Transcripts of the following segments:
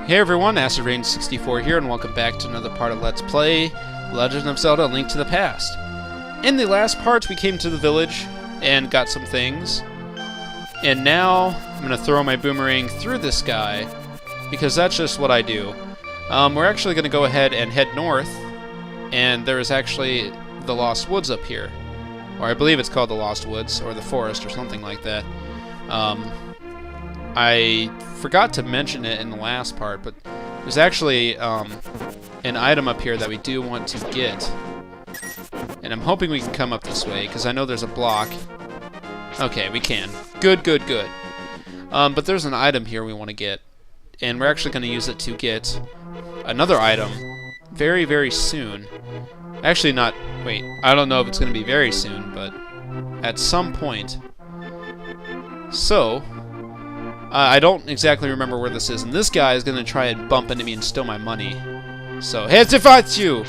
Hey everyone, AcidRain64 here, and welcome back to another part of Let's Play Legend of Zelda: Link to the Past. In the last part, we came to the village and got some things. And now, I'm going to throw my boomerang through this guy, because that's just what I do. We're actually going to go ahead and head north, and there is actually the Lost Woods up here. Or I believe it's called the Lost Woods, or the Forest, or something like that. I forgot to mention it in the last part, but there's actually an item up here that we do want to get. And I'm hoping we can come up this way, because I know there's a block. Okay, we can. Good, good, good. But there's an item here we want to get, and we're actually going to use it to get another item very, very soon. Actually not, wait, I don't know if it's going to be very soon, but at some point. So, I don't exactly remember where this is, and this guy is going to try and bump into me and steal my money. So, here's to fight you!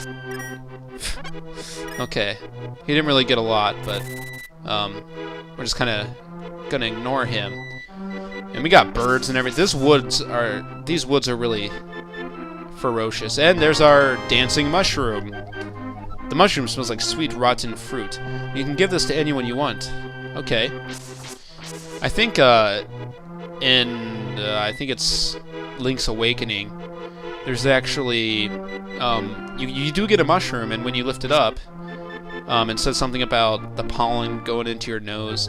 Okay, he didn't really get a lot, but we're just kind of going to ignore him. And we got birds and everything. These woods are really ferocious. And there's our dancing mushroom. The mushroom smells like sweet, rotten fruit. You can give this to anyone you want. Okay. I think, I think it's Link's Awakening. There's actually, you do get a mushroom, and when you lift it up, it says something about the pollen going into your nose.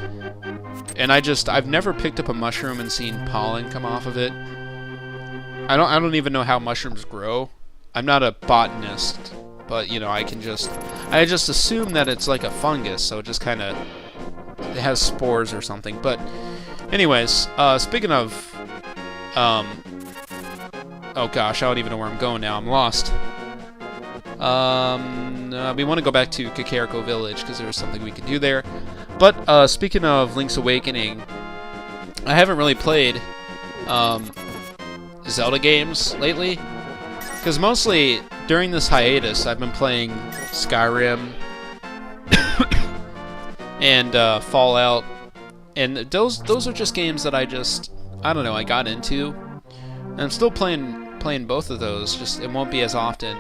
And I've never picked up a mushroom and seen pollen come off of it. I don't even know how mushrooms grow. I'm not a botanist, but you know, I just assume that it's like a fungus, so it just kind of, it has spores or something. But anyways, speaking of, oh gosh, I don't even know where I'm going now. I'm lost. We want to go back to Kakariko Village because there was something we could do there. But speaking of Link's Awakening, I haven't really played Zelda games lately, because mostly during this hiatus I've been playing Skyrim and Fallout, and those are just games that I don't know, I got into, and I'm still playing both of those. Just it won't be as often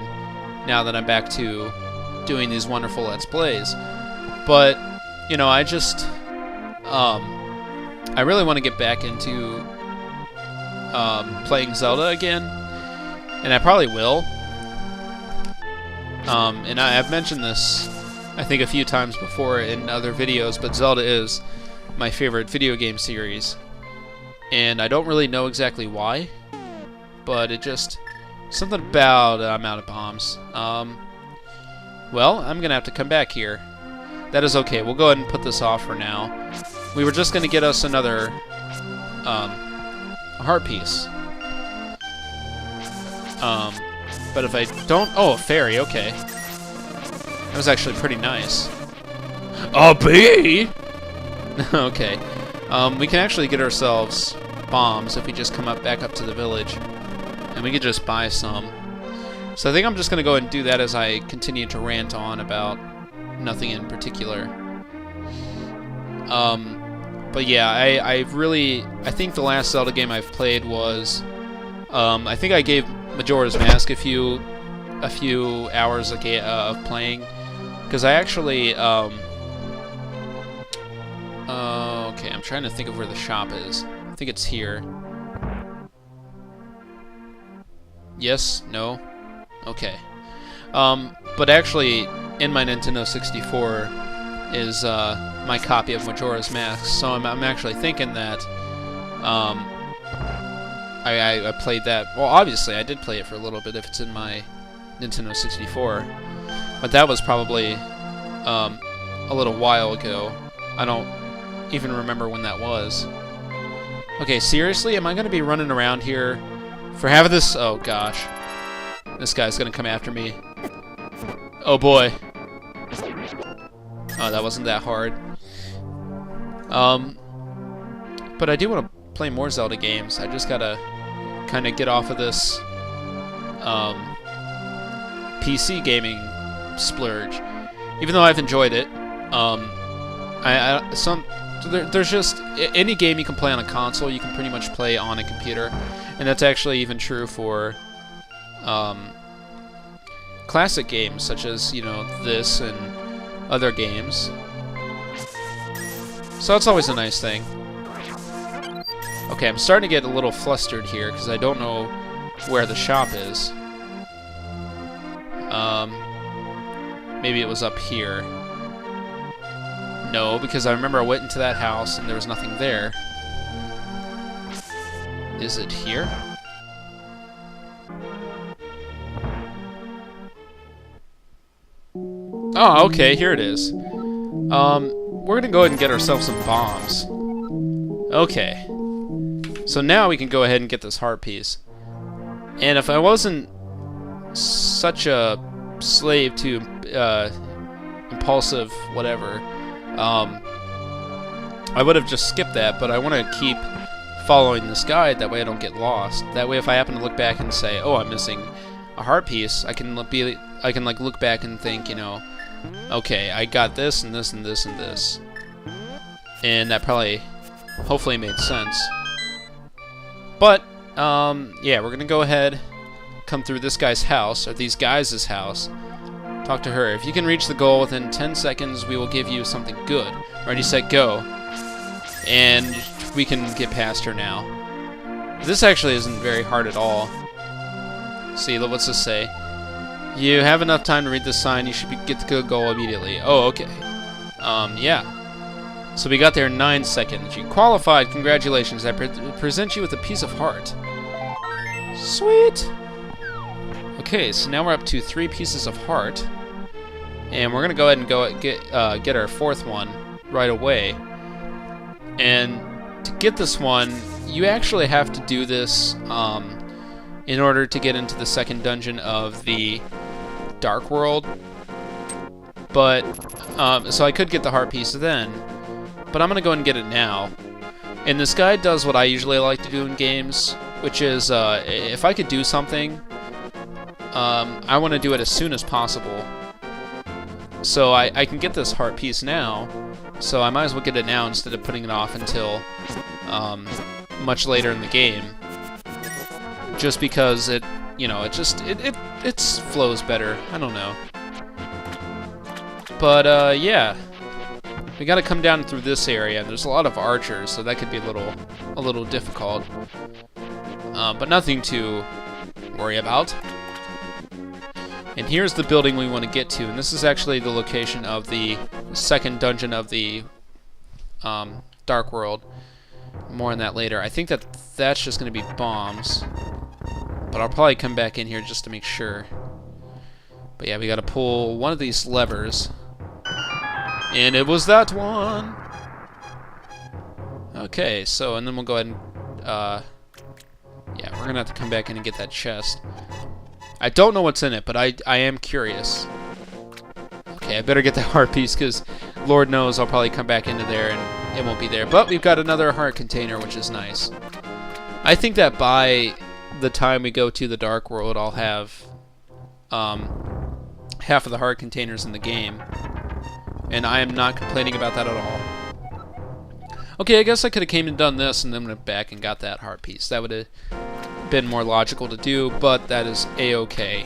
now that I'm back to doing these wonderful Let's Plays. But you know, I really want to get back into playing Zelda again, and I probably will. And I've mentioned this, I think, a few times before in other videos, but Zelda is my favorite video game series, and I don't really know exactly why, but it just, something about, I'm out of bombs. Well, I'm gonna have to come back here. That is okay, we'll go ahead and put this off for now. We were just gonna get us another, a heart piece. But if I don't, oh, a fairy, okay. That was actually pretty nice. A bee? Okay. We can actually get ourselves bombs if we just come back up to the village. And we could just buy some. So I think I'm just going to go ahead and do that as I continue to rant on about nothing in particular. But yeah, I think the last Zelda game I've played was, I think I gave Majora's Mask a few hours of playing, because I actually, okay, I'm trying to think of where the shop is. I think it's here. Yes? No? Okay. But actually, in my Nintendo 64 is my copy of Majora's Mask, so I'm actually thinking that I played that. Well, obviously I did play it for a little bit if it's in my Nintendo 64, but that was probably a little while ago. I don't even remember when that was. Okay, seriously? Am I going to be running around here for half of this? Oh gosh. This guy's going to come after me. Oh boy. Oh, that wasn't that hard. But I do want to play more Zelda games. I just gotta kind of get off of this PC gaming splurge. Even though I've enjoyed it, there's just any game you can play on a console, you can pretty much play on a computer. And that's actually even true for classic games, such as, you know, this and other games. So that's always a nice thing. Okay, I'm starting to get a little flustered here, because I don't know where the shop is. Maybe it was up here. No, because I remember I went into that house and there was nothing there. Is it here? Oh, okay, here it is. We're gonna go ahead and get ourselves some bombs. Okay. So now we can go ahead and get this heart piece. And if I wasn't such a slave to impulsive whatever, I would have just skipped that, but I want to keep following this guide, that way I don't get lost. That way if I happen to look back and say, oh, I'm missing a heart piece, I can like look back and think, you know, okay, I got this and this and this and this. And that probably, hopefully made sense. But, yeah, we're gonna go ahead, come through this guy's house, or these guys' house, talk to her. If you can reach the goal within 10 seconds, we will give you something good. Ready, set, go. And we can get past her now. This actually isn't very hard at all. See, what's this say? You have enough time to read this sign, you should get the goal immediately. Oh, okay. Yeah. So we got there in 9 seconds. You qualified, congratulations. I present you with a piece of heart. Sweet! Okay, so now we're up to 3 pieces of heart. And we're gonna go ahead and get our 4th one right away. And to get this one, you actually have to do this in order to get into the 2nd dungeon of the Dark World. But, so I could get the heart piece then, but I'm going to go ahead and get it now. And this guide does what I usually like to do in games, which is, if I could do something, I want to do it as soon as possible. So I can get this heart piece now, so I might as well get it now instead of putting it off until much later in the game. Just because it, you know, it flows better. I don't know. But yeah, we got to come down through this area, and there's a lot of archers, so that could be a little difficult. But nothing to worry about. And here's the building we want to get to, and this is actually the location of the 2nd dungeon of the Dark World. More on that later. I think that's just going to be bombs, but I'll probably come back in here just to make sure. But yeah, we got to pull one of these levers, and it was that one. Okay, so and then we'll go ahead and yeah, we're gonna have to come back in and get that chest. I don't know what's in it, but I am curious. Okay, I better get the heart piece, because Lord knows I'll probably come back into there and it won't be there. But we've got another heart container, which is nice. I think that by the time we go to the Dark World, I'll have half of the heart containers in the game. And I am not complaining about that at all. Okay, I guess I could have came and done this and then went back and got that heart piece. That would have been more logical to do, but that is a-okay.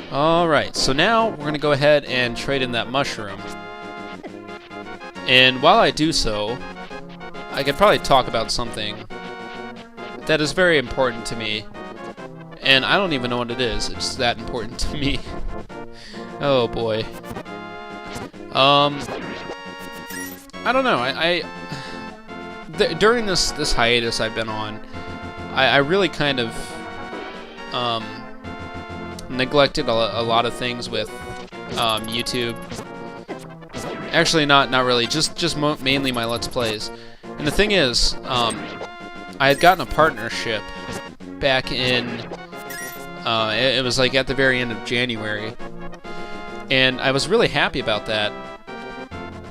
Alright, so now we're going to go ahead and trade in that mushroom. And while I do so, I could probably talk about something that is very important to me. And I don't even know what it is. It's that important to me. Oh boy. I don't know. During this hiatus I've been on, I really kind of neglected a lot of things with YouTube. Actually, not really. Just mainly my Let's Plays. And the thing is, I had gotten a partnership back in. It was like at the very end of January, and I was really happy about that.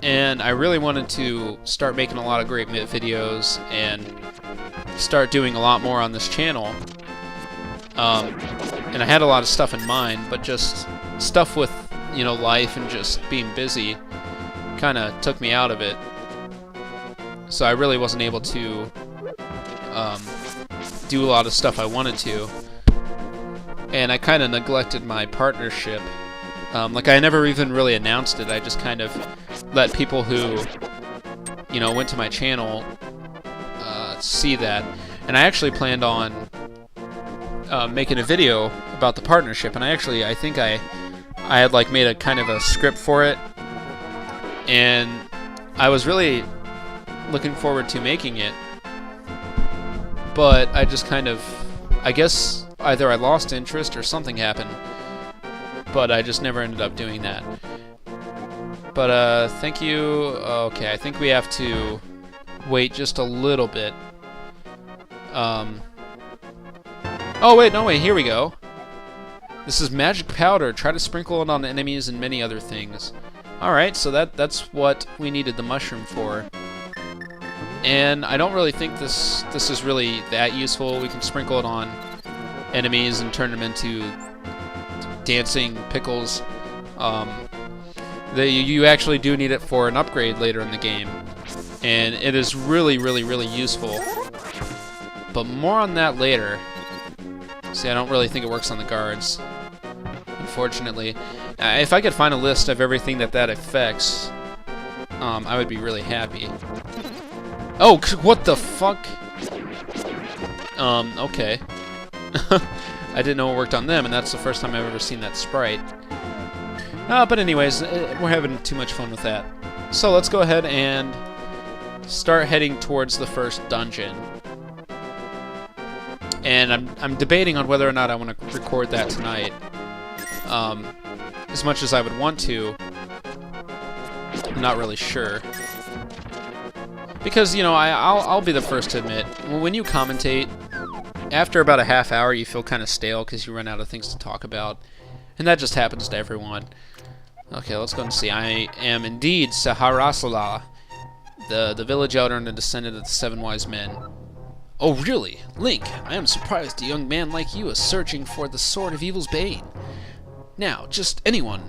And I really wanted to start making a lot of great videos and start doing a lot more on this channel. And I had a lot of stuff in mind, but just stuff with, you know, life and just being busy kind of took me out of it. So I really wasn't able to do a lot of stuff I wanted to, and I kind of neglected my partnership. Like, I never even really announced it. I just kind of let people who, you know, went to my channel see that. And I actually planned on making a video about the partnership, and I think I had like made a kind of a script for it, and I was really looking forward to making it, but I just kind of, I guess either I lost interest or something happened, but I just never ended up doing that. But thank you. Okay, I think we have to wait just a little bit. Oh wait, no wait, here we go. This is magic powder. Try to sprinkle it on enemies and many other things. Alright, so that's what we needed the mushroom for. And I don't really think this is really that useful. We can sprinkle it on enemies and turn them into dancing pickles. You actually do need it for an upgrade later in the game, and it is really, really, really useful. But more on that later. See, I don't really think it works on the guards, unfortunately. If I could find a list of everything that affects, I would be really happy. Oh, what the fuck? Okay. I didn't know it worked on them, and that's the first time I've ever seen that sprite. But anyways, we're having too much fun with that. So let's go ahead and start heading towards the first dungeon. And I'm debating on whether or not I want to record that tonight. As much as I would want to, I'm not really sure. Because, you know, I'll be the first to admit, when you commentate, after about a half hour you feel kind of stale because you run out of things to talk about. And that just happens to everyone. Okay, let's go and see. I am indeed Saharasla, the village elder and the descendant of the 7 wise men. Oh, really? Link, I am surprised a young man like you is searching for the Sword of Evil's Bane. Now, just anyone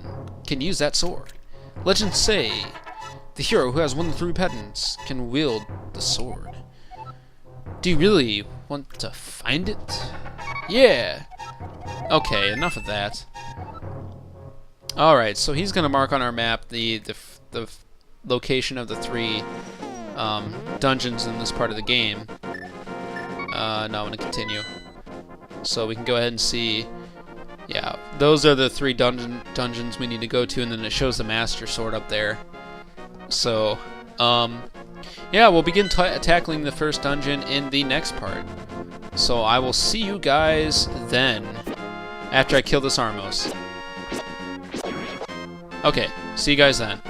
can use that sword. Legends say the hero who has won the 3 patents can wield the sword. Do you really want to find it? Yeah! Okay, enough of that. Alright, so he's going to mark on our map the location of the 3 dungeons in this part of the game. No, I'm going to continue. So we can go ahead and see. Yeah, those are the 3 dungeons we need to go to, and then it shows the Master Sword up there. So, yeah, we'll begin tackling the first dungeon in the next part. So I will see you guys then, after I kill this Armos. Okay, see you guys then.